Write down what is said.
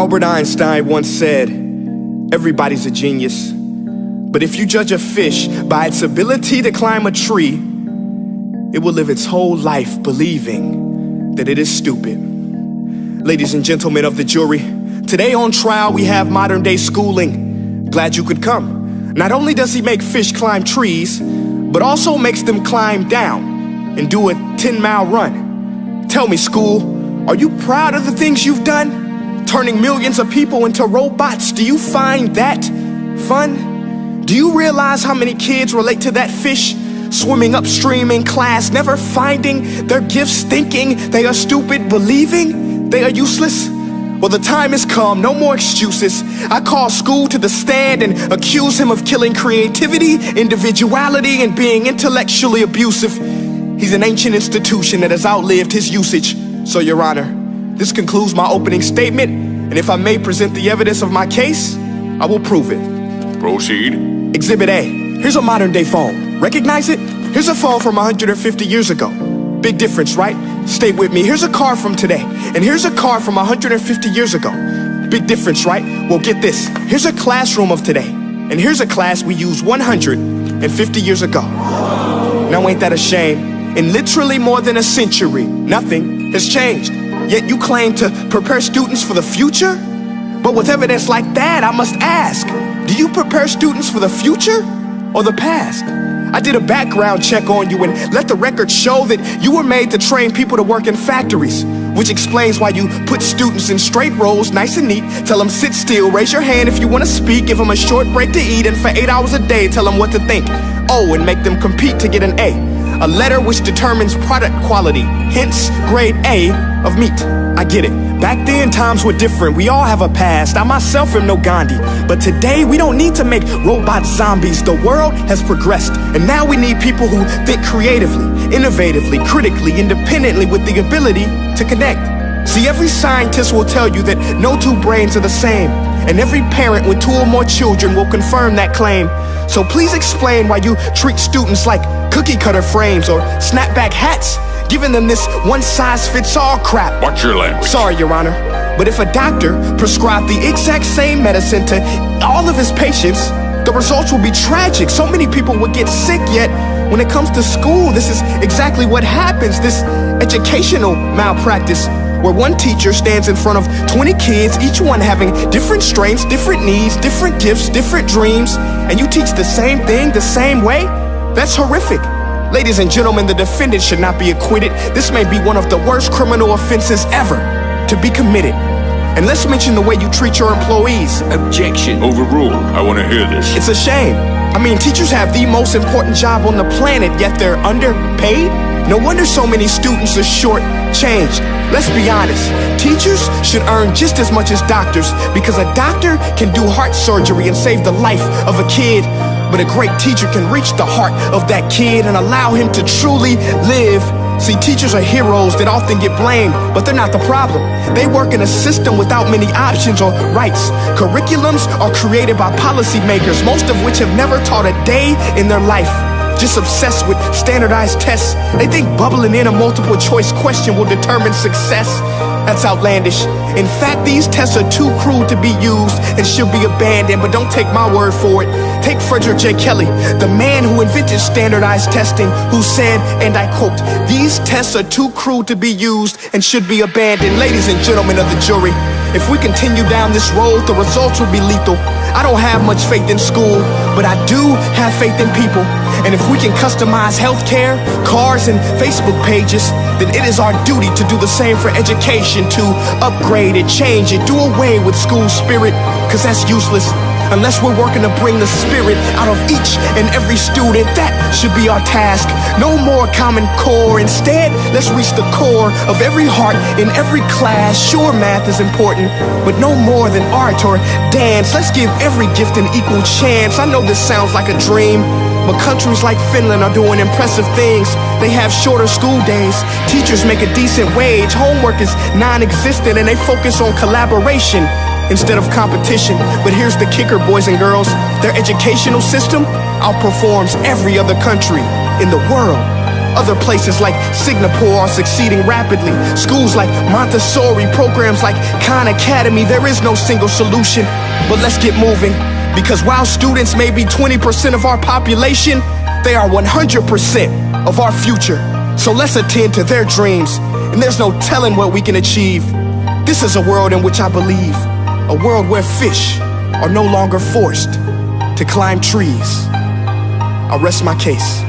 Albert Einstein once said, everybody's a genius, but if you judge a fish by its ability to climb a tree, it will live its whole life believing that it is stupid. Ladies and gentlemen of the jury, today on trial we have modern day schooling. Glad you could come. Not only does he make fish climb trees, but also makes them climb down and do a 10-mile run. Tell me, school, are you proud of the things you've done? Turning millions of people into robots, do you find that fun? Do you realize how many kids relate to that fish? Swimming upstream in class, never finding their gifts, thinking they are stupid, believing they are useless? Well, the time has come, no more excuses. I call school to the stand and accuse him of killing creativity, individuality, and being intellectually abusive. He's an ancient institution that has outlived his usage. So, Your Honor, this concludes my opening statement, and if I may present the evidence of my case, I will prove it. Proceed. Exhibit A. Here's a modern day phone. Recognize it? Here's a phone from 150 years ago. Big difference, right? Stay with me. Here's a car from today, and here's a car from 150 years ago. Big difference, right? Well, get this. Here's a classroom of today, and here's a class we used 150 years ago. Now ain't that a shame? In literally more than a century, nothing has changed. Yet you claim to prepare students for the future? But with evidence like that, I must ask, do you prepare students for the future or the past? I did a background check on you and let the record show that you were made to train people to work in factories, which explains why you put students in straight rows, nice and neat, tell them sit still, raise your hand if you want to speak, give them a short break to eat, and for 8 hours a day, tell them what to think. Oh, and make them compete to get an A letter which determines product quality, hence grade A of meat. I get it. Back then, times were different. We all have a past. I myself am no Gandhi. But today, we don't need to make robot zombies. The world has progressed. And now we need people who think creatively, innovatively, critically, independently, with the ability to connect. See, every scientist will tell you that no two brains are the same. And every parent with 2 or more children will confirm that claim. So please explain why you treat students like cookie cutter frames or snapback hats, giving them this one-size-fits-all crap. Watch your language. Sorry, Your Honor, but if a doctor prescribed the exact same medicine to all of his patients, the results will be tragic. So many people would get sick, yet when it comes to school, this is exactly what happens. This educational malpractice, where one teacher stands in front of 20 kids, each one having different strengths, different needs, different gifts, different dreams, and you teach the same thing the same way? That's horrific. Ladies and gentlemen, the defendant should not be acquitted. This may be one of the worst criminal offenses ever to be committed. And let's mention the way you treat your employees. Objection. Overruled. I want to hear this. It's a shame. I mean, teachers have the most important job on the planet, yet they're underpaid? No wonder so many students are short-changed. Let's be honest, teachers should earn just as much as doctors, because a doctor can do heart surgery and save the life of a kid, but a great teacher can reach the heart of that kid and allow him to truly live. See, teachers are heroes that often get blamed, but they're not the problem. They work in a system without many options or rights. Curriculums are created by policymakers, most of which have never taught a day in their life. Just obsessed with standardized tests. They think bubbling in a multiple choice question will determine success. That's outlandish. In fact, these tests are too crude to be used and should be abandoned, but don't take my word for it. Take Frederick J. Kelly, the man who invented standardized testing, who said, and I quote, "These tests are too crude to be used and should be abandoned." Ladies and gentlemen of the jury, if we continue down this road, the results will be lethal. I don't have much faith in school, but I do have faith in people. And if we can customize healthcare, cars, and Facebook pages, then it is our duty to do the same for education, to upgrade it, change it, do away with school spirit, because that's useless. Unless we're working to bring the spirit out of each and every student, that should be our task. No more Common Core. Instead, let's reach the core of every heart in every class. Sure, math is important, but no more than art or dance. Let's give every gift an equal chance. I know this sounds like a dream, but countries like Finland are doing impressive things. They have shorter school days. Teachers make a decent wage. Homework is non-existent, and they focus on collaboration instead of competition. But here's the kicker, boys and girls. Their educational system outperforms every other country in the world. Other places like Singapore are succeeding rapidly. Schools like Montessori, programs like Khan Academy, there is no single solution. But let's get moving, because while students may be 20% of our population, they are 100% of our future. So let's attend to their dreams, and there's no telling what we can achieve. This is a world in which I believe, a world where fish are no longer forced to climb trees. I rest my case.